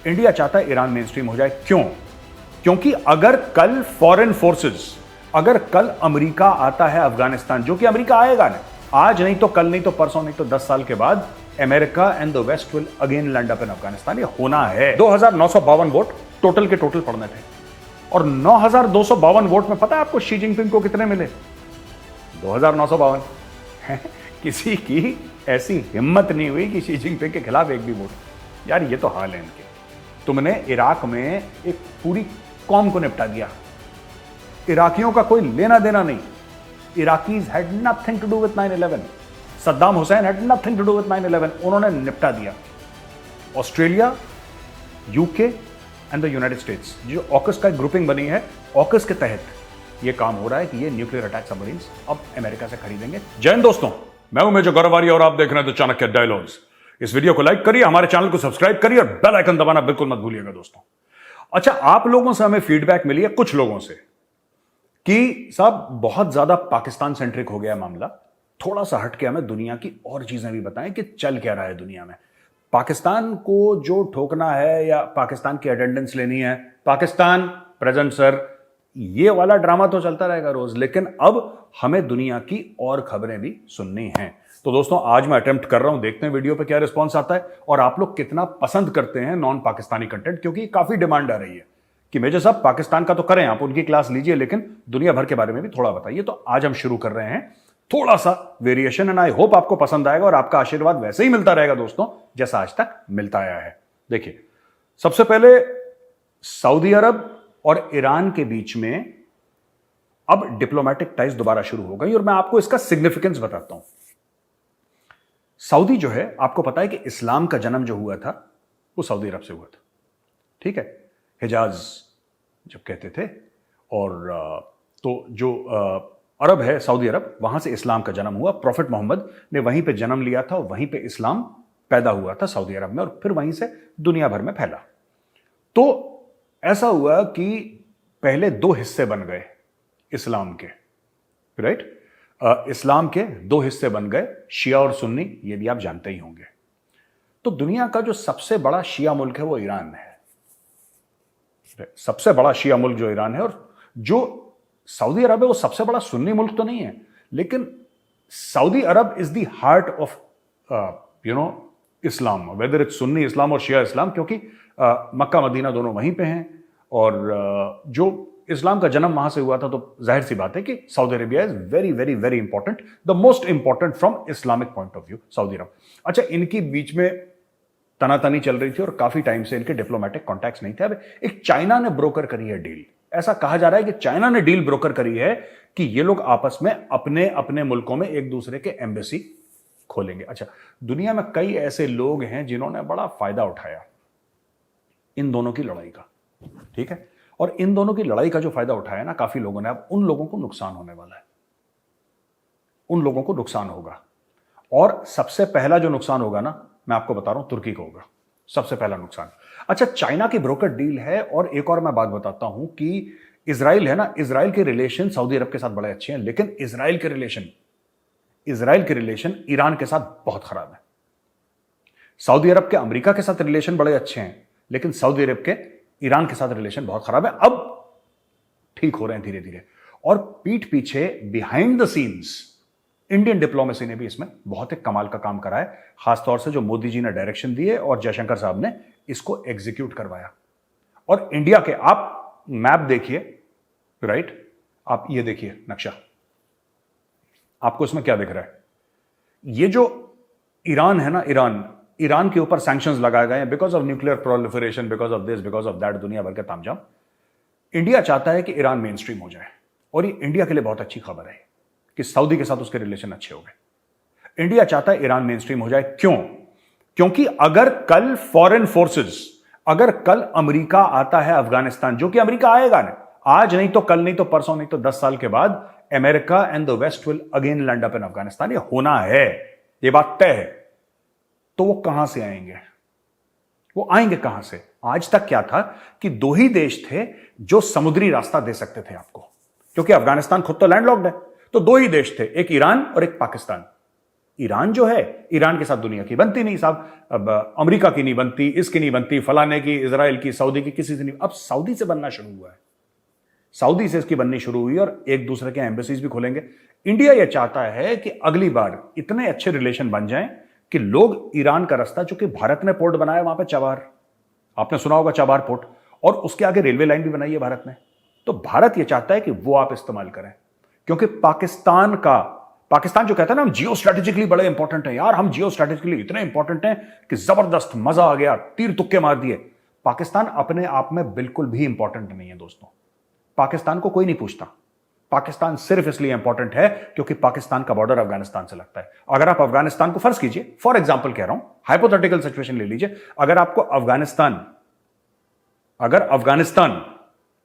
India चाहता है Iran mainstream हो जाए। क्यों? क्योंकि अगर कल फॉरेन फोर्सेस, अगर कल अमेरिका आता है अफगानिस्तान, जो कि अमेरिका आएगा ना, आज नहीं तो कल, नहीं तो परसों, नहीं तो 10 साल के बाद, America and the West will again land up in Afghanistan. ये होना है। 2952 वोट टोटल के टोटल पड़ने थे और 9252 वोट में पता है आपको शी जिनपिंग को कितने मिले? 2952। किसी की ऐसी हिम्मत नहीं हुई कि शी जिनपिंग के खिलाफ एक भी वोट। यार ये तो हाल है इनके। तुमने इराक में एक पूरी कौम को निपटा दिया। इराकियों का कोई लेना देना नहीं। Iraqis had nothing to do with 9/11। Saddam Hussein had nothing to do with 9/11। उन्होंने निपटा दिया। Australia, UK and the United States, जो ऑकस का ग्रुपिंग बनी है, ऑकस के तहत यह काम हो रहा है कि ये न्यूक्लियर अटैक सबमरीन्स अब अमेरिका से खरीदेंगे। जय हिंद दोस्तों, मैं हूं मेजर गौरव और आप देख रहे हैं द चाणक्य डायलॉग्स। इस वीडियो को लाइक करिए, हमारे चैनल को सब्सक्राइब करिए और बेल आइकन दबाना बिल्कुल मत भूलिएगा दोस्तों। अच्छा, आप लोगों से हमें फीडबैक मिली है, कुछ लोगों से, कि साहब बहुत ज्यादा पाकिस्तान सेंट्रिक हो गया मामला, थोड़ा सा हटके हमें दुनिया की और चीजें भी बताएं कि चल क्या रहा है दुनिया में। पाकिस्तान को जो ठोकना है या पाकिस्तान की अटेंडेंस लेनी है, पाकिस्तान प्रेजेंट सर, ये वाला ड्रामा तो चलता रहेगा रोज, लेकिन अब हमें दुनिया की और खबरें भी सुननी हैं। तो दोस्तों आज मैं अटेम्प्ट कर रहा हूं, देखते हैं वीडियो पे क्या रिस्पॉन्स आता है और आप लोग कितना पसंद करते हैं नॉन पाकिस्तानी कंटेंट, क्योंकि काफी डिमांड आ रही है कि मेजर साहब पाकिस्तान का तो करें, आप उनकी क्लास लीजिए, लेकिन दुनिया भर के बारे में भी थोड़ा बताइए। तो आज हम शुरू कर रहे हैं थोड़ा सा वेरिएशन, एंड आई होप आपको पसंद आएगा और आपका आशीर्वाद वैसे ही मिलता रहेगा दोस्तों जैसा आज तक मिलता आया है। देखिए, सबसे पहले सऊदी अरब और ईरान के बीच में अब डिप्लोमेटिक टाइज दोबारा शुरू हो गई और मैं आपको इसका सिग्निफिकेंस बताता हूं। सऊदी जो है, आपको पता है कि इस्लाम का जन्म जो हुआ था वो सऊदी अरब से हुआ था, ठीक है, हिजाज जब कहते थे, और तो जो अरब है सऊदी अरब, वहां से इस्लाम का जन्म हुआ। प्रॉफिट मोहम्मद ने वहीं पे जन्म लिया था, वहीं पे इस्लाम पैदा हुआ था सऊदी अरब में, और फिर वहीं से दुनिया भर में फैला। तो ऐसा हुआ कि पहले दो हिस्से बन गए इस्लाम के, राइट? इस्लाम के दो हिस्से बन गए, शिया और सुन्नी, ये भी आप जानते ही होंगे। तो दुनिया का जो सबसे बड़ा शिया मुल्क है वो ईरान है, सबसे बड़ा शिया मुल्क जो ईरान है, और जो सऊदी अरब है वो सबसे बड़ा सुन्नी मुल्क तो नहीं है, लेकिन Saudi Arab is the heart of Islam, whether it's Sunni Islam और शिया इस्लाम, क्योंकि मक्का मदीना दोनों वहीं पे हैं, और जो इस्लाम का जन्म वहां से हुआ था, तो जाहिर सी बात है कि Saudi Arabia is very very very important, the most important from Islamic point of view Saudi Arab. अच्छा, इनकी बीच में तनातनी चल रही थी और काफी टाइम से इनके डिप्लोमेटिक कॉन्टैक्ट्स नहीं थे। अब एक चाइना ने ब्रोकर करी है डील, ऐसा कहा जा रहा है कि चाइना ने डील ब्रोकर करी है कि ये लोग आपस में अपने अपने मुल्कों में एक दूसरे के एम्बेसी खोलेंगे। अच्छा, दुनिया में कई ऐसे लोग हैं जिन्होंने बड़ा फायदा उठाया इन दोनों की लड़ाई का, ठीक है, और इन दोनों की लड़ाई का जो फायदा उठाया ना काफी लोगों ने, अब उन लोगों को नुकसान होने वाला है, उन लोगों को नुकसान होगा। और सबसे पहला जो नुकसान होगा ना, मैं आपको बता रहा हूं, तुर्की को होगा सबसे पहला नुकसान। अच्छा, चाइना की ब्रोकर डील है, और एक और मैं बात बताता हूं कि इजराइल है ना, इजराइल के रिलेशन सऊदी अरब के साथ बड़े अच्छे हैं, लेकिन इजराइल के रिलेशन ईरान के साथ बहुत खराब है। सऊदी अरब के अमेरिका के साथ रिलेशन बड़े अच्छे हैं, लेकिन सऊदी अरब के ईरान के साथ रिलेशन बहुत खराब है। अब ठीक हो रहे हैं धीरे धीरे, और पीठ पीछे behind the scenes Indian diplomacy ने भी इसमें बहुत एक कमाल का काम करा है, खासतौर से जो मोदी जी ने डायरेक्शन दिए और जयशंकर साहब ने इसको एग्जीक्यूट करवाया। और इंडिया के, आप मैप देखिए, राइट, आप ये देखिए नक्शा, आपको इसमें क्या दिख रहा है? ये जो ईरान है ना, ईरान के ऊपर सैंक्शंस लगाए गए हैं because of nuclear proliferation, because of this, because of that, दुनिया भर के तामझाम। इंडिया चाहता है कि ईरान मेन स्ट्रीम हो जाए, और ये इंडिया के लिए बहुत अच्छी खबर है कि सऊदी के साथ उसके रिलेशन अच्छे हो गए। इंडिया चाहता है ईरान मेन स्ट्रीम हो जाए। क्यों? क्योंकि अगर कल फॉरेन फोर्सेस, अगर कल अमेरिका आता है अफगानिस्तान, जो कि अमेरिका आएगा ना, आज नहीं तो कल, नहीं तो परसों, नहीं तो 10 साल के बाद, America and the West will again land up in Afghanistan. ये होना है, ये बात तय है। तो वो कहां से आएंगे? वो आएंगे कहां से? आज तक क्या था कि दो ही देश थे जो समुद्री रास्ता दे सकते थे आपको, क्योंकि अफगानिस्तान खुद तो लैंडलॉक्ड है, तो दो ही देश थे, एक ईरान और एक पाकिस्तान। ईरान जो है, ईरान के साथ दुनिया की बनती नहीं साहब। अब अमेरिका की नहीं बनती, इसकी नहीं बनती, फलाने की, इजराइल की, सऊदी की, किसी से नहीं। अब सऊदी से बनना शुरू हुआ है, सऊदी से इसकी बननी शुरू हुई और एक दूसरे के एम्बेसीज भी खोलेंगे। इंडिया यह चाहता है कि अगली बार इतने अच्छे रिलेशन बन जाएं कि लोग ईरान का रास्ता, जो कि भारत ने पोर्ट बनाया वहां पे चाबार, आपने सुना होगा चाबार पोर्ट, और उसके आगे रेलवे लाइन भी बनाई है भारत ने। तो भारत यह चाहता है कि वो आप इस्तेमाल करें, क्योंकि पाकिस्तान जो कहता है ना हम जियो स्ट्रेटेजिकली बड़े इंपॉर्टेंट हैं, यार हम जियो स्ट्रेटेजिकली इतने इंपॉर्टेंट हैं कि जबरदस्त मजा आ गया, तीर तुक्के मार दिए। पाकिस्तान अपने आप में बिल्कुल भी इंपॉर्टेंट नहीं है दोस्तों। पाकिस्तान को कोई नहीं पूछता। पाकिस्तान सिर्फ इसलिए इंपॉर्टेंट है क्योंकि पाकिस्तान का बॉर्डर अफगानिस्तान से लगता है। अगर आप अफगानिस्तान को, फर्ज कीजिए, फॉर एग्जांपल कह रहा हूं, हाइपोथेटिकल सिचुएशन ले लीजिए, अगर अफगानिस्तान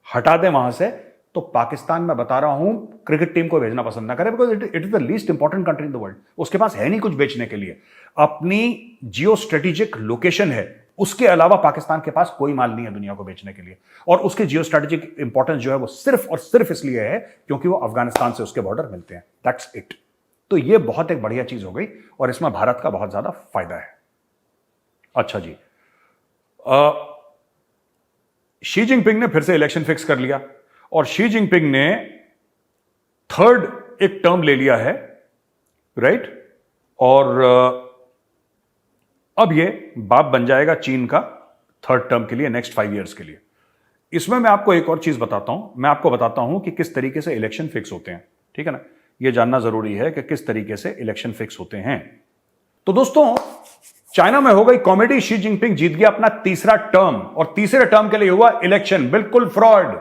हटा दे वहां से, तो पाकिस्तान, मैं बता रहा हूं, क्रिकेट टीम को भेजना पसंद ना करे, because it is the least important country in the world. उसके पास है नहीं कुछ बेचने के लिए, अपनी जियो स्ट्रेटेजिक लोकेशन है, उसके अलावा पाकिस्तान के पास कोई माल नहीं है दुनिया को बेचने के लिए। और उसके जियो स्ट्रेटेजिक इंपॉर्टेंस जो है वो सिर्फ और सिर्फ इसलिए है क्योंकि वो अफगानिस्तान से उसके बॉर्डर मिलते हैं, दैट्स इट। तो ये बहुत एक बढ़िया चीज हो गई और इसमें भारत का बहुत ज्यादा फायदा है। अच्छा जी, शी जिनपिंग ने फिर से इलेक्शन फिक्स कर लिया और शी जिनपिंग ने थर्ड एक टर्म ले लिया है, राइट? और अब ये बाप बन जाएगा चीन का थर्ड टर्म के लिए, नेक्स्ट 5 इयर्स के लिए। इसमें मैं आपको एक और चीज बताता हूं, मैं आपको बताता हूं कि किस तरीके से इलेक्शन फिक्स होते हैं, ठीक है ना? यह जानना जरूरी है कि किस तरीके से इलेक्शन फिक्स होते हैं। तो दोस्तों, चाइना में हो गई कॉमेडी, शी जिनपिंग जीत गया अपना तीसरा टर्म और तीसरे टर्म के लिए हुआ इलेक्शन। बिल्कुल फ्रॉड,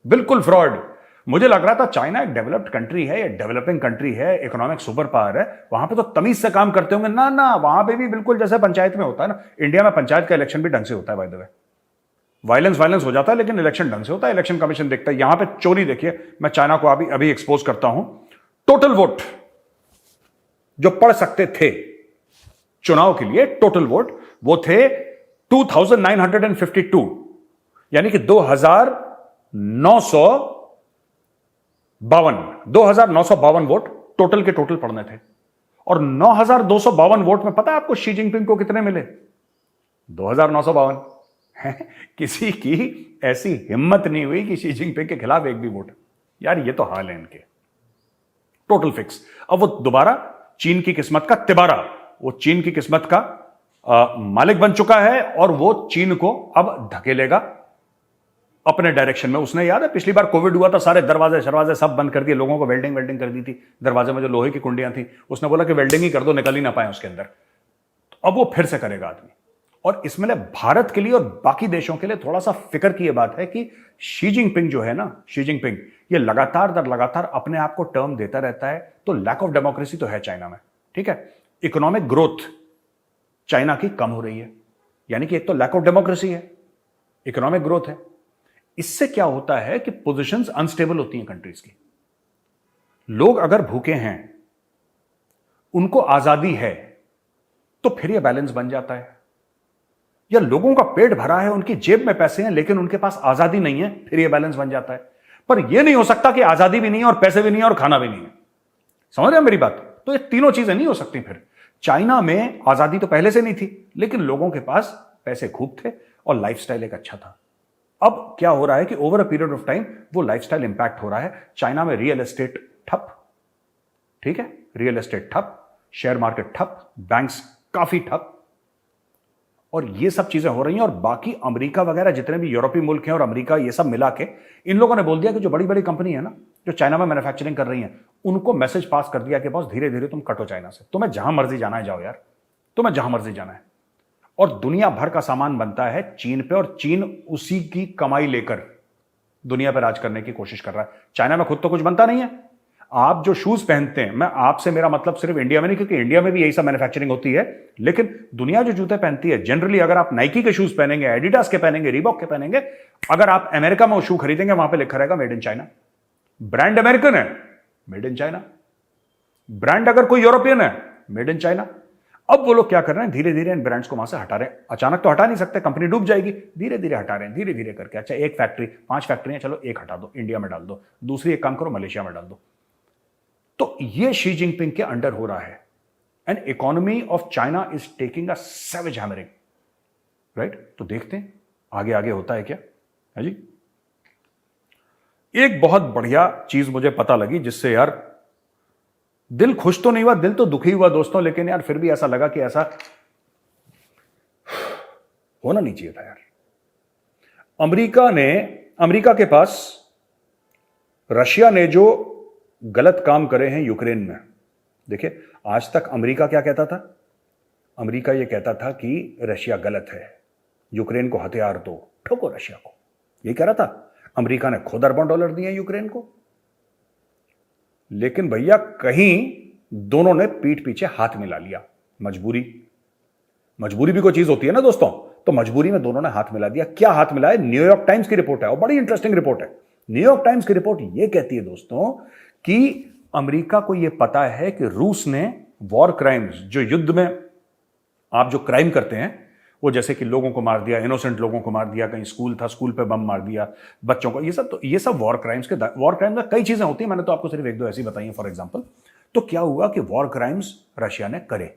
बिल्कुल फ्रॉड। मुझे लग रहा था चाइना एक डेवलप्ड कंट्री है, डेवलपिंग कंट्री है, इकोनॉमिक सुपर पावर है, वहां पे तो तमीज से काम करते होंगे। ना ना, वहां पे भी बिल्कुल जैसे पंचायत में होता है ना, इंडिया में पंचायत का इलेक्शन भी ढंग से होता है, बाय द वे। वायलेंस हो जाता है लेकिन इलेक्शन ढंग से होता है, इलेक्शन कमीशन देखता है। यहां पे चोरी देखिए, मैं चाइना को अभी एक्सपोज करता हूं। टोटल वोट जो पढ़ सकते थे चुनाव के लिए, टोटल वोट वो थे 2952, यानी कि 2952 वोट टोटल के टोटल पड़ने थे। और 9252 वोट में पता है आपको शी जिनपिंग को कितने मिले? 2952। किसी की ऐसी हिम्मत नहीं हुई कि शी जिनपिंग के खिलाफ एक भी वोट। यार ये तो हाल है इनके, टोटल फिक्स। अब वो दोबारा चीन की किस्मत का तिबारा, वो चीन की किस्मत का मालिक बन चुका है और वो चीन को अब धकेलेगा अपने डायरेक्शन में। उसने, याद है पिछली बार कोविड हुआ था, सारे दरवाजे शरवाजे सब बंद कर दिए, लोगों को वेल्डिंग कर दी थी दरवाजे में, जो लोहे की कुंडियां थी, उसने बोला कि वेल्डिंग ही कर दो, निकल ही ना पाए उसके अंदर। तो अब वो फिर से करेगा आदमी। और इसमें भारत के लिए और बाकी देशों के लिए थोड़ा सा फिक्र की यह बात है कि शी जिनपिंग जो है ना, शी जिनपिंग ये लगातार दर लगातार अपने आप को टर्म देता रहता है। तो लैक ऑफ डेमोक्रेसी तो है चाइना में, ठीक है। इकोनॉमिक ग्रोथ चाइना की कम हो रही है, यानी कि एक तो लैक ऑफ डेमोक्रेसी है, इकोनॉमिक ग्रोथ है। इससे क्या होता है कि पोजीशंस अनस्टेबल होती हैं कंट्रीज की। लोग अगर भूखे हैं, उनको आजादी है, तो फिर यह बैलेंस बन जाता है। या लोगों का पेट भरा है, उनकी जेब में पैसे हैं लेकिन उनके पास आजादी नहीं है, फिर यह बैलेंस बन जाता है। पर यह नहीं हो सकता कि आजादी भी नहीं है और पैसे भी नहीं है और खाना भी नहीं है। समझ रहे हैं मेरी बात? तो ये तीनों चीजें नहीं हो सकती। फिर चाइना में आजादी तो पहले से नहीं थी, लेकिन लोगों के पास पैसे खूब थे और लाइफस्टाइल एक अच्छा था। अब क्या हो रहा है कि over a period of time वो लाइफस्टाइल इंपैक्ट हो रहा है। चाइना में रियल एस्टेट ठप, ठीक है, रियल एस्टेट ठप, शेयर मार्केट ठप, बैंक्स काफी ठप, और ये सब चीजें हो रही हैं। और बाकी अमेरिका वगैरह जितने भी यूरोपीय मुल्क हैं और अमेरिका, ये सब मिला के इन लोगों ने बोल दिया कि जो बड़ी बड़ी कंपनी है ना, जो चाइना में मैन्युफैक्चरिंग कर रही हैं, उनको मैसेज पास कर दिया कि बॉस धीरे धीरे तुम कटो चाइना से, तुम्हें जहां मर्जी जाना है जाओ यार, तुम्हें जहां मर्जी जाना है। और दुनिया भर का सामान बनता है चीन पे, और चीन उसी की कमाई लेकर दुनिया पर राज करने की कोशिश कर रहा है। चाइना में खुद तो कुछ बनता नहीं है। आप जो शूज पहनते हैं, मैं आपसे मेरा मतलब सिर्फ इंडिया में नहीं, क्योंकि इंडिया में भी यही सब मैन्युफैक्चरिंग होती है, लेकिन दुनिया जो जूते पहनती है जनरली, अगर आप नाइकी के शूज पहनेंगे, एडिडास के पहनेंगे, रीबॉक के पहनेंगे, अगर आप अमेरिका में वो शू खरीदेंगे, वहां पे लिखा रहेगा made in China. Brand American है, मेड इन चाइना। ब्रांड अगर कोई यूरोपियन है, मेड इन चाइना। अब वो लोग क्या कर रहे हैं, धीरे धीरे इन ब्रांड्स को वहां से हटा रहे हैं। अचानक तो हटा नहीं सकते, कंपनी डूब जाएगी, धीरे धीरे हटा रहे हैं, धीरे धीरे करके। अच्छा, एक फैक्ट्री, 5 फैक्ट्री है, चलो एक हटा दो, इंडिया में डाल दो, दूसरी एक काम करो मलेशिया में डाल दो। तो ये शी जिनपिंग के अंडर हो रहा है। And economy of China is taking a savage hammering, right? तो देखते हैं आगे आगे होता है क्या है जी। एक बहुत बढ़िया चीज मुझे पता लगी जिससे यार दिल खुश तो नहीं हुआ, दिल तो दुखी हुआ दोस्तों, लेकिन यार फिर भी ऐसा लगा कि ऐसा होना नहीं चाहिए था यार। अमेरिका के पास रशिया ने जो गलत काम करे हैं यूक्रेन में, देखिए आज तक अमेरिका क्या कहता था? अमेरिका यह कहता था कि रशिया गलत है, यूक्रेन को हथियार दो, ठोको रशिया को, यह कह रहा था। अमेरिका ने खुद अरबों डॉलर दिए यूक्रेन को, लेकिन भैया कहीं दोनों ने पीठ पीछे हाथ मिला लिया। मजबूरी भी कोई चीज होती है ना दोस्तों, तो मजबूरी में दोनों ने हाथ मिला दिया। क्या हाथ मिला है? न्यूयॉर्क टाइम्स की रिपोर्ट है और बड़ी इंटरेस्टिंग रिपोर्ट है। न्यूयॉर्क टाइम्स की रिपोर्ट यह कहती है दोस्तों कि अमेरिका को यह पता है कि रूस ने वॉर क्राइम्स, जो युद्ध में आप जो क्राइम करते हैं, वो जैसे कि लोगों को मार दिया, इनोसेंट लोगों को मार दिया, कहीं स्कूल था स्कूल पे बम मार दिया, बच्चों को, ये सब वॉर क्राइम्स में कई चीजें होती हैं। मैंने तो आपको सिर्फ एक दो ऐसी बताई हैं फॉर एग्जांपल। तो क्या हुआ कि वॉर क्राइम्स रशिया ने करे,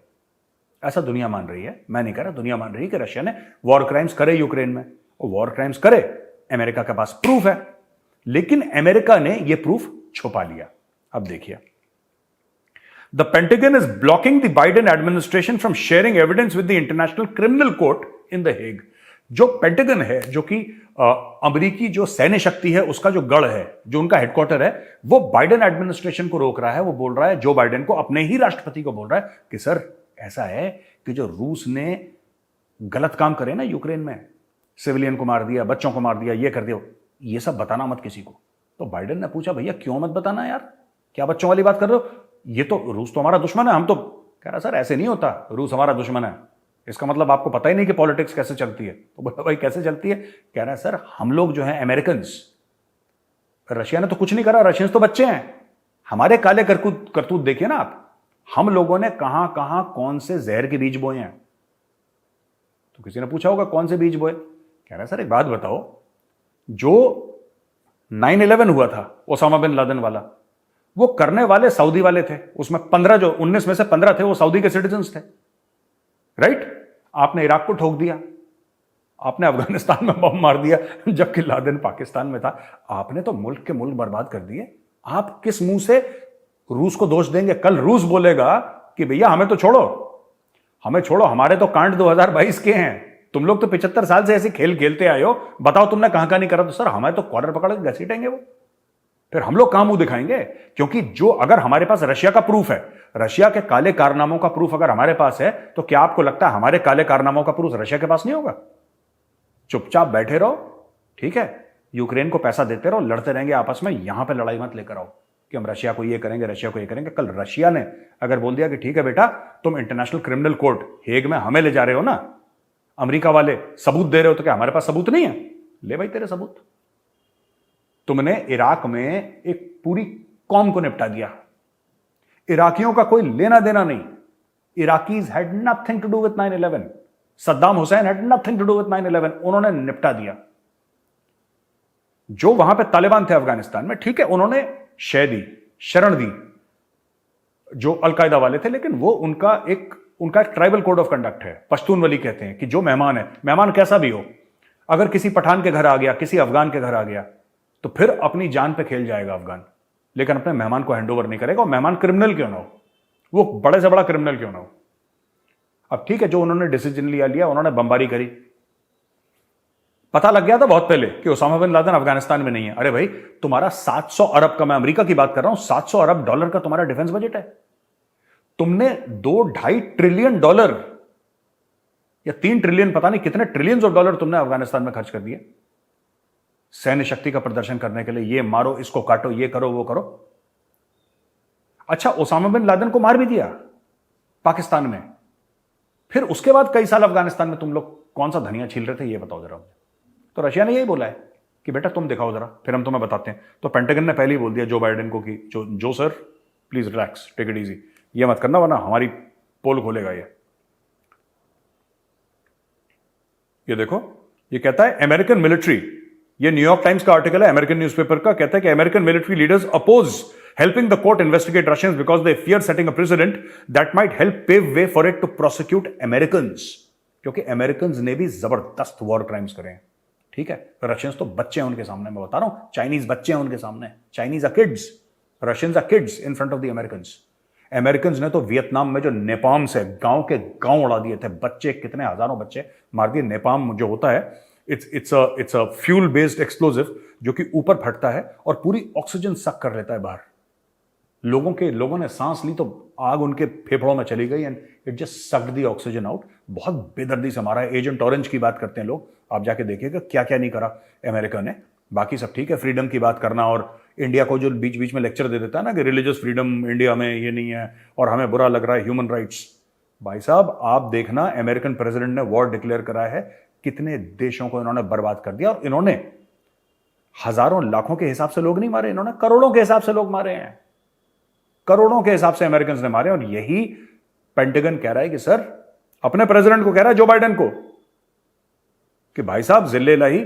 ऐसा दुनिया मान रही है, मैं नहीं कह रहा, दुनिया मान रही है कि रशिया ने वॉर क्राइम्स करे यूक्रेन में, और वॉर क्राइम्स करे। अमेरिका के पास प्रूफ है, लेकिन अमेरिका ने यह प्रूफ छुपा लिया। अब देखिए, the pentagon is blocking the Biden administration from sharing evidence with the international criminal court in the Hague. जो पेंटागन है, जो कि अमेरिकी जो सैन्य शक्ति है उसका जो गढ़ है, जो उनका हेडक्वार्टर है, वो बाइडेन एडमिनिस्ट्रेशन को रोक रहा है। वो बोल रहा है जो बाइडेन को, अपने ही राष्ट्रपति को बोल रहा है कि सर ऐसा है कि जो रूस ने गलत काम करे ना यूक्रेन में, सिविलियन को मार दिया, बच्चों को मार दिया, ये कर दिया, ये सब बताना मत किसी को। तो बाइडेन ने पूछा भैया क्यों मत बताना यार, क्या बच्चों वाली बात कर रहे हो? ये तो रूस तो हमारा दुश्मन है। हम तो कह रहा सर ऐसे नहीं होता, रूस हमारा दुश्मन है, इसका मतलब आपको पता ही नहीं कि पॉलिटिक्स कैसे चलती है। तो बोला भाई कैसे चलती है? कह रहा है सर हम लोग जो हैं अमेरिकन, रशिया ने तो कुछ नहीं करा, रशियंस तो बच्चे हैं। हमारे काले करतूत देखिए ना आप, हम लोगों ने कहां कहां कौन से जहर के बीज बोए हैं। तो किसी ने पूछा होगा कौन से बीज बोए? कह रहा है सर एक बात बताओ, जो 9/11 हुआ था ओसामा बिन लादेन वाला, वो करने वाले सऊदी वाले थे, उसमें 15 जो 19 में से 15 थे वो सऊदी के सिटीजन्स थे, राइट? आपने इराक को ठोक दिया, आपने अफगानिस्तान में बम मार दिया जबकि लादेन पाकिस्तान में था। आपने तो मुल्क के मुल्क बर्बाद कर दिए। आप किस मुंह से रूस को दोष देंगे? कल रूस बोलेगा कि भैया हमें तो छोड़ो, हमें छोड़ो, हमारे तो कांड 2022 के हैं, तुम लोग तो 75 साल से ऐसे खेल खेलते आए हो, बताओ तुमने कहां नहीं करा। तो सर हमें तो कॉलर पकड़ के घसीटेंगे वो, फिर हम लोग कहां मुंह दिखाएंगे? क्योंकि जो अगर हमारे पास रशिया का प्रूफ है, रशिया के काले कारनामों का प्रूफ अगर हमारे पास है, तो क्या आपको लगता है हमारे काले कारनामों का प्रूफ रशिया के पास नहीं होगा? चुपचाप बैठे रहो, ठीक है, यूक्रेन को पैसा देते रहो, लड़ते रहेंगे आपस में, यहां पर लड़ाई मत लेकर आओ कि हम रशिया को ये करेंगे, रशिया को ये करेंगे। कल रशिया ने अगर बोल दिया कि ठीक है बेटा, तुम इंटरनेशनल क्रिमिनल कोर्ट हेग में हमें ले जा रहे हो ना, अमेरिका वाले सबूत दे रहे हो, तो क्या हमारे पास सबूत नहीं है? ले भाई तेरे सबूत। तुमने इराक में एक पूरी कौम को निपटा दिया, इराकियों का कोई लेना देना नहीं। Iraqis had nothing to do with 9/11, Saddam Hussein had nothing to do with 9/11, उन्होंने निपटा दिया। जो वहां पे तालिबान थे अफगानिस्तान में, ठीक है, उन्होंने शरण दी जो अलकायदा वाले थे, लेकिन वो उनका एक ट्राइबल कोड ऑफ कंडक्ट है, पश्तूनवली कहते हैं कि जो मेहमान है, मेहमान कैसा भी हो, अगर किसी पठान के घर आ गया, किसी अफगान के घर आ गया, तो फिर अपनी जान पे खेल जाएगा अफगान, लेकिन अपने मेहमान को हैंडओवर नहीं करेगा, और मेहमान क्रिमिनल क्यों ना हो, वो बड़े से बड़ा क्रिमिनल क्यों ना हो। अब ठीक है, जो उन्होंने डिसीजन लिया, उन्होंने बमबारी करी, पता लग गया था बहुत पहले कि ओसामा बिन लादेन अफगानिस्तान में नहीं है। अरे भाई तुम्हारा 700 अरब का, मैं अमेरिका की बात कर रहा हूं, 700 अरब डॉलर का तुम्हारा डिफेंस बजट है। तुमने 2-2.5 ट्रिलियन डॉलर या 3 ट्रिलियन, पता नहीं कितने ट्रिलियंस ऑफ डॉलर तुमने अफगानिस्तान में खर्च कर दिए सैन्य शक्ति का प्रदर्शन करने के लिए। ये मारो, इसको काटो, ये करो, वो करो। अच्छा, ओसामा बिन लादेन को मार भी दिया पाकिस्तान में, फिर उसके बाद कई साल अफगानिस्तान में तुम लोग कौन सा धनिया छील रहे थे, ये बताओ जरा। तो रशिया ने यही बोला है कि बेटा तुम दिखाओ जरा, फिर हम तुम्हें बताते हैं। तो पेंटागन ने पहले ही बोल दिया जो बाइडेन को कि जो sir please relax, take it easy, ये मत करना वरना हमारी पोल खोलेगा ये देखो, ये कहता है अमेरिकन मिलिट्री ये न्यूयॉर्क टाइम्स का आर्टिकल है, अमेरिकन न्यूज़पेपर का, कहता है कि American military leaders oppose helping the court investigate Russians because they fear setting a precedent that might help pave way for it to prosecute Americans. क्योंकि American ने भी जबरदस्त वॉर क्राइम्स करे हैं, ठीक है। रशियंस तो बच्चे हैं उनके सामने, मैं बता रहा हूं, चाइनीज बच्चे हैं उनके सामने, Chinese are kids, Russians are kids in front of the Americans. American ने तो वियतनाम में जो नेपाम से गांव के गांव उड़ा दिए थे, बच्चे कितने हजारों बच्चे मार दिए। नेपाम जो होता है, it's a fuel based explosive जो कि ऊपर फटता है और पूरी ऑक्सीजन सक कर लेता है बाहर। लोगों ने सांस ली तो आग उनके फेफड़ों में चली गई and it just sucked the oxygen out. बहुत बेदर्दी से मारा है। एजेंट ऑरेंज की बात करते हैं लोग, आप जाके देखिएगा क्या क्या नहीं करा अमेरिका ने। बाकी सब ठीक है, फ्रीडम की बात करना और इंडिया को जो बीच बीच में लेक्चर दे देता है ना कि रिलीजियस फ्रीडम इंडिया में ये नहीं है और हमें बुरा लग रहा है ह्यूमन राइट्स। भाई साहब आप देखना, अमेरिकन प्रेसिडेंट ने वॉर डिक्लेयर करा है, कितने देशों को इन्होंने बर्बाद कर दिया। और इन्होंने हजारों लाखों के हिसाब से लोग नहीं मारे, इन्होंने करोड़ों के हिसाब से लोग मारे हैं, करोड़ों के हिसाब से अमेरिकन ने मारे। और यही पेंटागन कह रहा है कि सर, अपने प्रेसिडेंट को कह रहा है, जो बाइडेन को, कि भाई साहब जिल्ले लाई,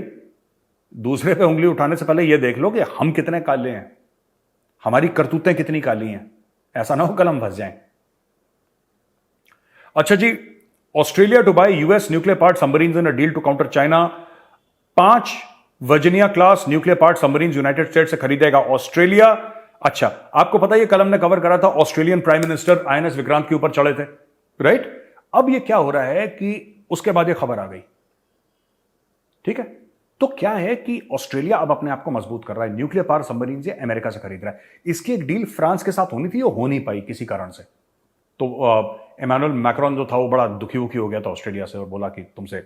दूसरे पे उंगली उठाने से पहले यह देख लो कि हम कितने काले हैं, हमारी करतूतें कितनी काली हैं, ऐसा ना हो कल हम फंस जाएं। अच्छा जी, Australia to buy US nuclear part submarines in a deal to counter China. 5 Virginia class nuclear part submarines United State से खरीदेगा ऑस्ट्रेलिया। अच्छा, आपको पता है ये कल हमने कवर करा था, Australian prime minister INS Vikrant के ऊपर चढ़े थे, राइट। अब ये क्या हो रहा है कि उसके बाद ये खबर आ गई, ठीक है। तो क्या है कि ऑस्ट्रेलिया अब अपने आप को मजबूत कर रहा है, न्यूक्लियर पावर सबमरीन से अमेरिका से खरीद रहा है। इसकी एक डील फ्रांस के साथ होनी थी, वो हो नहीं पाई किसी कारण से। तो इमैनुअल मैक्रोन जो था वो बड़ा दुखी हो गया था ऑस्ट्रेलिया से और बोला कि तुमसे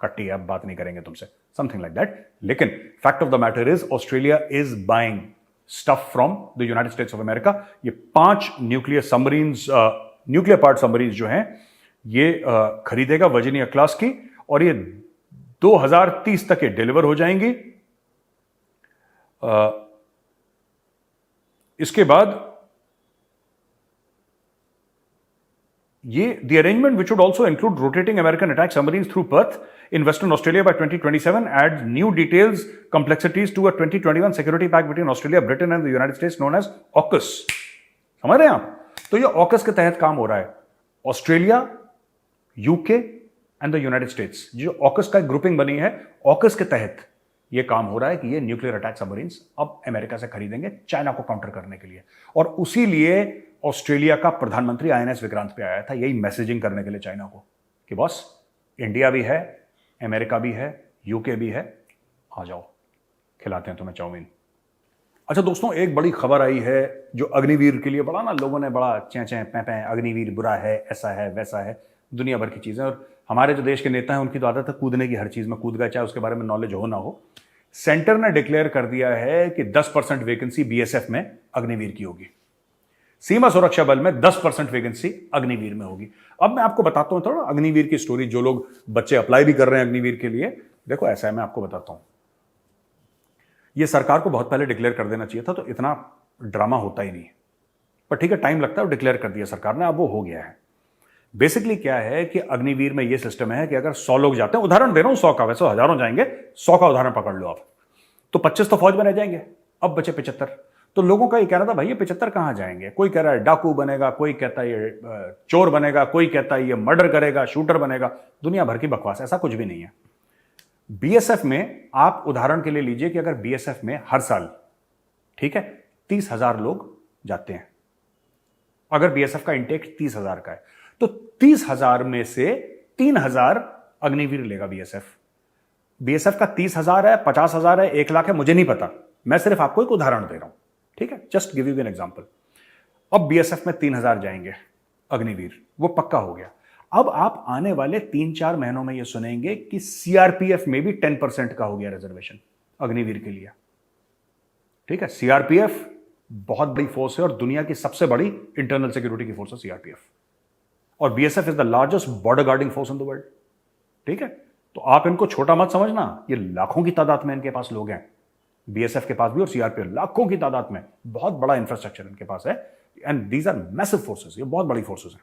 कट्टी है, अब बात नहीं करेंगे तुमसे, समथिंग लाइक दैट। लेकिन fact of the matter is Australia is buying stuff from the United states of America. ये 5 nuclear submarines, nuclear part submarines जो हैं ये खरीदेगा वर्जीनिया क्लास की, और ये 2030 तक ये डिलीवर हो जाएंगी। इसके बाद ये the arrangement which would also include rotating American attack submarines through Perth in Western Australia by 2027 adds new details, complexities to a 2021 security pact between Australia, Britain and the United States known as AUKUS. समझ रहे हैं आप? तो ये AUKUS के तहत काम हो रहा है। Australia, UK and the United States, जो AUKUS का एक ग्रुपिंग बनी है, AUKUS के तहत ये काम हो रहा है कि ये न्यूक्लियर अटैक सबमरीन्स अब अमेरिका से खरीदेंगे चाइना को काउंटर करने के लिए। और उसी लिए ऑस्ट्रेलिया का प्रधानमंत्री आईएनएस विक्रांत पे आया था, यही मैसेजिंग करने के लिए चाइना को कि बॉस, इंडिया भी है, अमेरिका भी है, यूके भी है, आ जाओ, खिलाते हैं तुम्हें चाउमीन। अच्छा दोस्तों, एक बड़ी खबर आई है जो अग्निवीर के लिए बड़ा ना लोगों ने बड़ा चें पैं, अग्निवीर बुरा है, ऐसा है वैसा है, दुनिया भर की चीजें। और हमारे जो देश के नेता हैं उनकी तो आदत है कूदने की, हर चीज में कूद गए, चाहे उसके बारे में नॉलेज हो ना हो। सेंटर ने डिक्लेयर कर दिया है कि 10% वैकेंसी बीएसएफ में अग्निवीर की होगी, सीमा सुरक्षा बल में 10% वैकेंसी अग्निवीर में होगी। अब मैं आपको बताता हूं थोड़ा अग्निवीर की स्टोरी, जो लोग बच्चे अप्लाई भी कर रहे हैं अग्निवीर के लिए। देखो ऐसा है, मैं आपको बताता हूं, यह सरकार को बहुत पहले डिक्लेयर कर देना चाहिए था, तो इतना ड्रामा होता ही नहीं, पर ठीक है, टाइम लगता है, और डिक्लेयर कर दिया सरकार ने, अब वो हो गया है। बेसिकली क्या है कि अग्निवीर में यह सिस्टम है कि अगर 100 लोग जाते हैं, उदाहरण दे रहा हूं 100 का, वैसे हजारों जाएंगे, 100 का उदाहरण पकड़ लो आप, तो 25 तो फौज में रह जाएंगे, अब बचे 75। तो लोगों का ये कहना था भाई ये 75 कहां जाएंगे, कोई कह रहा है डाकू बनेगा, कोई कहता है ये चोर बनेगा, कोई कहता है ये मर्डर करेगा, शूटर बनेगा, दुनिया भर की बकवास, ऐसा कुछ भी नहीं है। बीएसएफ में आप उदाहरण के लिए लीजिए कि अगर बीएसएफ में हर साल, ठीक है, 30,000 लोग जाते हैं, अगर बीएसएफ का इंटेक 30,000 का है, तो 30,000 में से 3,000 अग्निवीर लेगा बीएसएफ। बीएसएफ का 30,000 है, 50,000 है, 1 लाख है, मुझे नहीं पता, मैं सिर्फ आपको एक उदाहरण दे रहा हूं, ठीक है, just give you an example. अब बीएसएफ में 3,000 जाएंगे अग्निवीर, वो पक्का हो गया। अब आप आने वाले 3-4 महीनों में ये सुनेंगे कि सीआरपीएफ में भी 10% का हो गया रिजर्वेशन अग्निवीर के लिए, ठीक है। सीआरपीएफ बहुत बड़ी फोर्स है और दुनिया की सबसे बड़ी इंटरनल सिक्योरिटी की फोर्स है सीआरपीएफ, और BSF is the largest border guarding force in the world, ठीक है। तो आप इनको छोटा मत समझना, ये लाखों की तादाद में इनके पास लोग हैं, बीएसएफ के पास भी और सीआरपीएफ लाखों की तादाद में, बहुत बड़ा इंफ्रास्ट्रक्चर इनके पास है, and these are massive forces, ये बहुत बड़ी फोर्सेस हैं।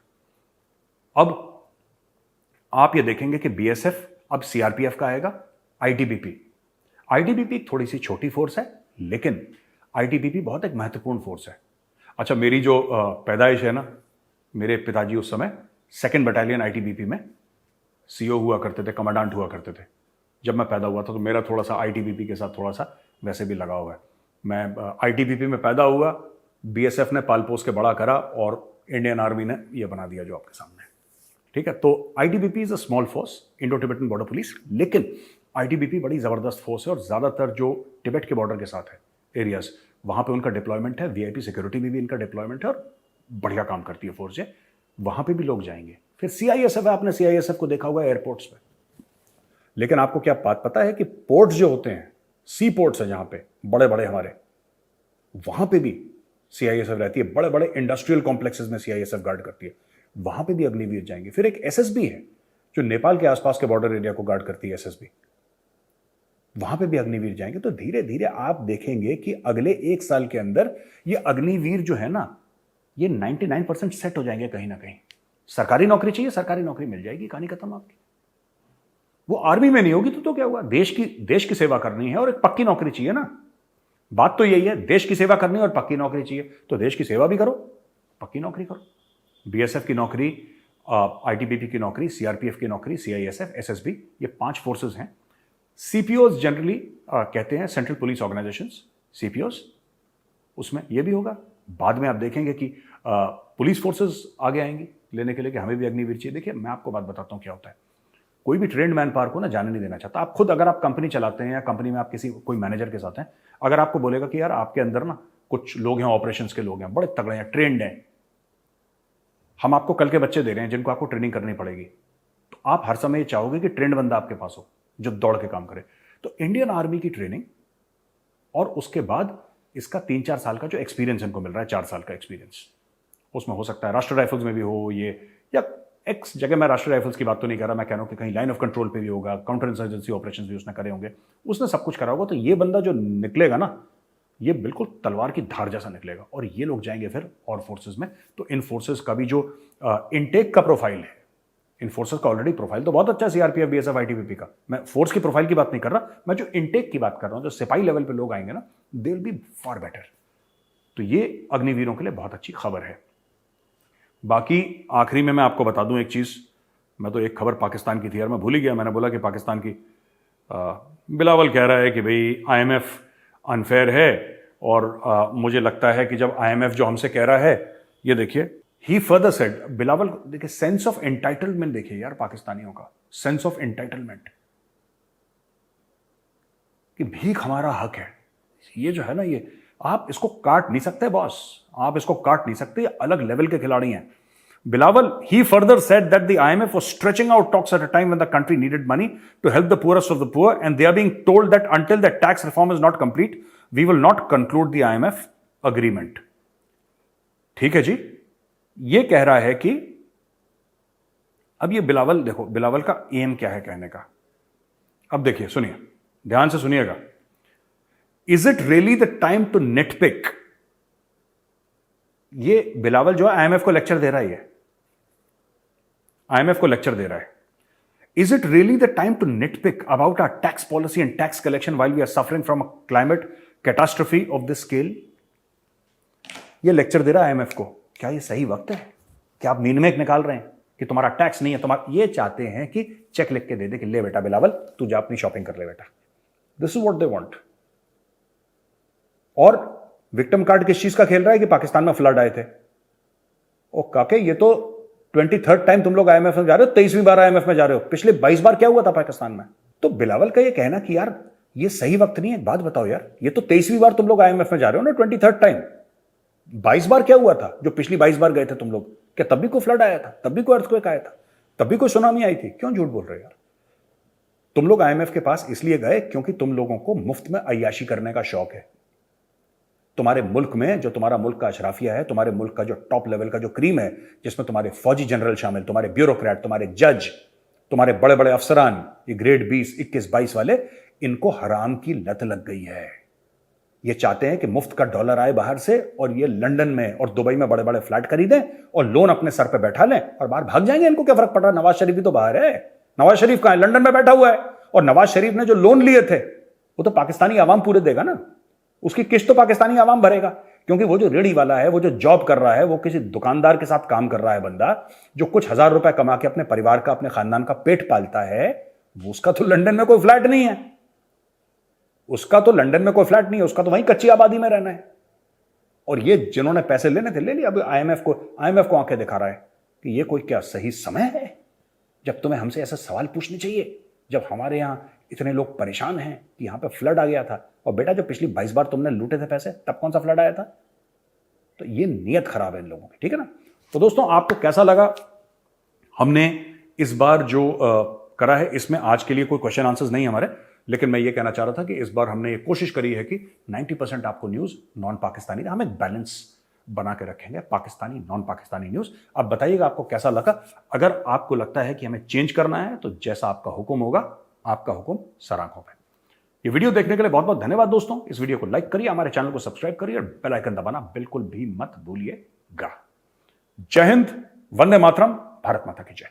अब आप ये देखेंगे कि बीएसएफ अब सीआरपीएफ का आएगा, आईटीबीपी, आईटीबीपी एक थोड़ी सी छोटी फोर्स है, लेकिन आईटीबीपी बहुत एक महत्वपूर्ण फोर्स है। अच्छा, मेरी जो पैदाइश है ना, मेरे पिताजी उस समय 2nd बटालियन आईटीबीपी में सीओ हुआ करते थे, कमांडेंट हुआ करते थे। जब मैं पैदा हुआ था तो मेरा थोड़ा सा आईटीबीपी के साथ थोड़ा सा वैसे भी लगा हुआ है। मैं आईटीबीपी में पैदा हुआ, बीएसएफ ने पाल पोस के बड़ा करा और इंडियन आर्मी ने ये बना दिया जो आपके सामने है। ठीक है, तो ITBP is a small force, Indo Tibetan border police, लेकिन आईटीबीपी बड़ी जबरदस्त फोर्स है और ज्यादातर जो तिब्बत के बॉर्डर के साथ है एरियाज, वहां पे उनका डिप्लॉयमेंट है। वीआईपी सिक्योरिटी में भी इनका डिप्लॉयमेंट है और बढ़िया काम करती है फोर्स है, वहां पे भी लोग जाएंगे। फिर सीआईएसएफ है, आपने सीआईएसएफ को देखा हुआ है एयरपोर्ट्स पे, लेकिन आपको क्या बात पता है कि पोर्ट्स जो होते हैं, सी पोर्ट्स है जहां पे बड़े बड़े हमारे, वहां पे भी सीआईएसएफ रहती है। बड़े बड़े इंडस्ट्रियल कॉम्प्लेक्सेस में सीआईएसएफ गार्ड करती है, वहां पे भी अग्निवीर जाएंगे। फिर एक एसएसबी है जो नेपाल के आसपास के बॉर्डर एरिया को गार्ड करती है, एसएसबी, वहां पे भी अग्निवीर जाएंगे। तो धीरे धीरे आप देखेंगे कि अगले 1 साल के अंदर ये अग्निवीर जो है ना, ये 99% सेट हो जाएंगे कहीं ना कहीं। सरकारी नौकरी चाहिए, सरकारी नौकरी मिल जाएगी, कहानी खत्म आपकी। वो आर्मी में नहीं होगी तो क्या हुआ, देश की सेवा करनी है और एक पक्की नौकरी चाहिए ना। बात तो यही है, देश की सेवा करनी है और पक्की नौकरी चाहिए, तो देश की सेवा भी करो, पक्की नौकरी करो। बीएसएफ की नौकरी, आईटीबीपी की नौकरी, सीआरपीएफ की नौकरी, सीआईएसएफ, एसएसबी, ये 5 फोर्सेस हैं। सीपीओज जनरली कहते हैं सेंट्रल पुलिस ऑर्गेनाइजेशंस, सीपीओज, उसमें ये भी होगा। बाद में आप देखेंगे कि पुलिस फोर्सेस आगे आएंगी लेने के लिए कि हमें भी अग्निवीर चाहिए। देखिए, मैं आपको बात बताता हूं क्या होता है। कोई भी ट्रेंड मैन पावर को ना जाने नहीं देना चाहता। आप खुद अगर आप कंपनी चलाते हैं या कंपनी में आप कोई मैनेजर के साथ हैं, अगर आपको बोलेगा कि यार आपके अंदर ना कुछ लोग हैं, ऑपरेशंस के लोग हैं, बड़े तगड़े हैं, ट्रेंड हैं, हम आपको कल के बच्चे दे रहे हैं जिनको आपको ट्रेनिंग करनी पड़ेगी, तो आप हर समय ये चाहोगे कि ट्रेंड बंदा आपके पास हो जो दौड़ के काम करे। तो इंडियन आर्मी की ट्रेनिंग और उसके बाद इसका 3-4 साल का जो एक्सपीरियंस इनको मिल रहा है, 4 साल का एक्सपीरियंस, उसमें हो सकता है राष्ट्रीय राइफल्स में भी हो ये, या एक्स जगह, मैं राष्ट्रीय राइफल्स की बात तो नहीं कर रहा, मैं कह रहा हूं कि कहीं लाइन ऑफ कंट्रोल पे भी होगा, काउंटर इंसर्जेंसी ऑपरेशंस भी उसने करे होंगे, उसने सब कुछ करा होगा। तो ये बंदा जो निकलेगा ना, ये बिल्कुल तलवार की धार जैसा निकलेगा। और ये लोग जाएंगे फिर और फोर्सेस में। तो इन फोर्सेस का भी जो इनटेक का प्रोफाइल है, इन फोर्सेस का ऑलरेडी प्रोफाइल तो बहुत अच्छा है, सीआरपीएफ, बीएसएफ, आईटीबीपी का। मैं फोर्स की प्रोफाइल की बात नहीं कर रहा, मैं जो इनटेक की बात कर रहा हूं, जो सिपाही लेवल पे लोग आएंगे ना, they will be far better. तो ये अग्निवीरों के लिए बहुत अच्छी खबर है। बाकी आखिरी में मैं आपको बता दूं एक चीज, मैं तो एक खबर पाकिस्तान की थी यार, मैं भूल ही गया। मैंने बोला कि पाकिस्तान की बिलावल कह रहा है कि भाई आईएमएफ अनफेयर है, और मुझे लगता है कि जब आईएमएफ जो हमसे कह रहा है, ये देखिए, ही फर्दर सेड, बिलावल देखिए, सेंस ऑफ एंटाइटलमेंट देखिए यार, पाकिस्तानियों का सेंस ऑफ एंटाइटलमेंट, कि भीख हमारा हक है। ये जो है ना, ये आप इसको काट नहीं सकते बॉस, आप इसको काट नहीं सकते, अलग लेवल के खिलाड़ी हैं। Bilawal, he further said that the IMF was stretching out talks at a time when the country needed money to help the poorest of the poor, and they are being told that until the tax reform is not complete, we will not conclude the IMF agreement. ठीक है जी, ये कह रहा है कि अब ये बिलावल, देखो बिलावल का एम क्या है कहने का। अब देखिए, सुनिए, ध्यान से सुनिएगा। Is it really the time to nitpick? ये बिलावल जो है आईएमएफ को लेक्चर दे रहा है, आईएमएफ को लेक्चर दे रहा है। Is it really the time to nitpick about our tax policy and tax collection while we are suffering from a climate catastrophe of this scale? ये लेक्चर दे रहा है आईएमएफ को। क्या ये सही वक्त है? क्या आप नींद में एक निकाल रहे हैं कि तुम्हारा टैक्स नहीं है, तुम्हारा, ये चाहते हैं कि चेक लिख के दे दे कि ले बेटा बिलावल, तू जा अपनी शॉपिंग कर ले बेटा। This is what they want. और विक्टिम कार्ड किस चीज का खेल रहा है कि पाकिस्तान में फ्लड आए थे। ओ काके, ये तो 23rd टाइम तुम लोग आईएमएफ में जा रहे हो, 23वीं बार आईएमएफ में जा रहे हो। पिछले 22 बार क्या हुआ था पाकिस्तान में? तो बिलावल का ये कहना कि यार ये सही वक्त नहीं है, बात बताओ यार, ये तो 23वीं बार तुम लोग आईएमएफ में जा रहे हो ना, 23rd टाइम। 22 बार क्या हुआ था जो पिछली 22 बार गए थे तुम लोग? क्या तब भी कोई फ्लड आया था? तब भी कोई अर्थक्वेक आया था? तब भी कोई सुनामी आई थी? क्यों झूठ बोल रहे हो यार? तुम लोग आईएमएफ के पास इसलिए गए क्योंकि तुम लोगों को मुफ्त में अय्याशी करने का शौक है। तुम्हारे मुल्क में, जो तुम्हारा मुल्क का अशराफिया है, तुम्हारे मुल्क का जो टॉप लेवल का जो क्रीम है, जिसमें तुम्हारे फौजी जनरल शामिल, तुम्हारे ब्यूरोक्रेट, तुम्हारे जज, तुम्हारे बड़े बड़े अफसरान, ये ग्रेड 20, 21, 22 वाले, इनको हराम की लत लग गई है। ये चाहते हैं कि मुफ्त का डॉलर आए बाहर से और ये लंदन में और दुबई में बड़े बड़े फ्लैट खरीदें और लोन अपने सर पे बैठा लें और बाहर भाग जाएंगे। इनको क्या फर्क पड़ रहा है? नवाज शरीफ भी तो बाहर है। नवाज शरीफ कहां है? लंदन में बैठा हुआ है। और नवाज शरीफ ने जो लोन लिए थे वो तो पाकिस्तानी आवाम पूरे देगा ना, उसकी किस्त तो पाकिस्तानी आवाम भरेगा। क्योंकि वो जो रेडी वाला है, वो जो जॉब कर रहा है, वो किसी दुकानदार के साथ काम कर रहा है बंदा, जो कुछ हजार रुपए कमा के अपने परिवार का, अपने खानदान का पेट पालता है, वो उसका तो लंदन में कोई फ्लैट नहीं है, उसका तो लंदन में कोई फ्लैट नहीं है, उसका तो वहीं कच्ची आबादी में रहना है। और ये जिन्होंने पैसे लेने थे ले लिया। अब आईएमएफ को आंखें दिखा रहा है कि ये कोई क्या सही समय है जब तुम्हें हमसे ऐसे सवाल पूछने चाहिए, जब हमारे यहां इतने लोग परेशान हैं कि यहां पे फ्लड आ गया था। और बेटा जो पिछली 22 बार तुमने लूटे थे पैसे, तब कौन सा फ्लड आया था? तो ये नीयत खराब है इन लोगों की, ठीक है ना। तो दोस्तों आपको कैसा लगा हमने इस बार जो करा है? इसमें आज के लिए कोई क्वेश्चन आंसर्स नहीं हमारे, लेकिन मैं ये कहना चाह रहा था कि इस बार हमने ये कोशिश करी है कि 90% आपको न्यूज नॉन पाकिस्तानी, हम एक बैलेंस बना के रखेंगे, पाकिस्तानी नॉन पाकिस्तानी न्यूज। अब बताइएगा आपको कैसा लगा। अगर आपको लगता है कि हमें चेंज करना है तो जैसा आपका हुक्म होगा, आपका हुक्म सर आंखों पे। ये वीडियो देखने के लिए बहुत बहुत धन्यवाद दोस्तों। इस वीडियो को लाइक करिए, हमारे चैनल को सब्सक्राइब करिए और बेल आइकन दबाना बिल्कुल भी मत भूलिएगा। जय हिंद, वंदे मातरम, भारत माता की जय।